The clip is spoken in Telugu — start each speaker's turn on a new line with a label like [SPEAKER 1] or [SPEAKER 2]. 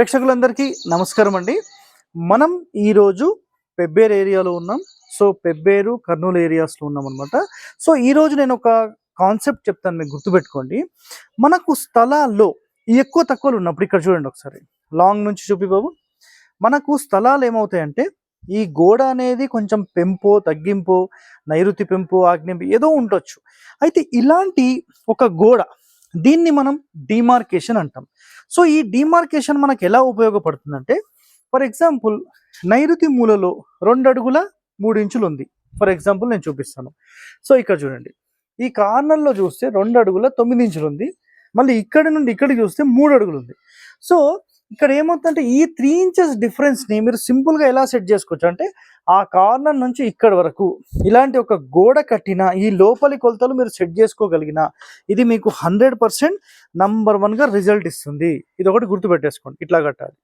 [SPEAKER 1] ప్రేక్షకులందరికీ నమస్కారం అండి. మనం ఈరోజు పెబ్బేరు ఏరియాలో ఉన్నాం. సో పెబ్బేరు, కర్నూలు ఏరియాస్‌లో ఉన్నామనమాట. సో ఈరోజు నేను ఒక కాన్సెప్ట్ చెప్తాను, మీరు గుర్తుపెట్టుకోండి. మనకు స్థలాల్లో ఈ ఎక్కువ తక్కువలు ఉన్నప్పుడు ఇక్కడ చూడండి ఒకసారి. లాంగ్ నుంచి చూపి బాబు. మనకు స్థలాలు ఏమవుతాయంటే ఈ గోడ అనేది కొంచెం పెంపో, తగ్గింపో, నైరుతి పెంపో, ఆగ్నేయం ఏదో ఉండొచ్చు. అయితే ఇలాంటి ఒక గోడ దీన్ని మనం డీమార్కేషన్ అంటాం. సో ఈ డీమార్కేషన్ మనకు ఎలా ఉపయోగపడుతుందంటే, ఫర్ ఎగ్జాంపుల్ నైరుతి మూలలో 2 అడుగుల 3 ఇంచులు ఉంది. ఫర్ ఎగ్జాంపుల్ నేను చూపిస్తాను. సో ఇక్కడ చూడండి, ఈ కార్నర్‌లో చూస్తే 2 అడుగుల 9 ఇంచులు ఉంది. మళ్ళీ ఇక్కడి నుండి ఇక్కడికి చూస్తే 3 అడుగులు ఉంది. సో ఇక్కడ ఏమవుతుందంటే ఈ 3 ఇంచెస్ డిఫరెన్స్‌ని మీరు సింపుల్‌గా ఎలా సెట్ చేసుకోవచ్చు అంటే, ఆ కార్నర్ నుంచి ఇక్కడి వరకు ఇలాంటి ఒక గోడ కట్టిన ఈ లోపలి కొలతలు మీరు సెట్ చేసుకోగలిగిన ఇది మీకు 100% నంబర్ 1గా రిజల్ట్ ఇస్తుంది. ఇదొకటి గుర్తుపెట్టేసుకోండి. ఇట్లా కట్టాలి.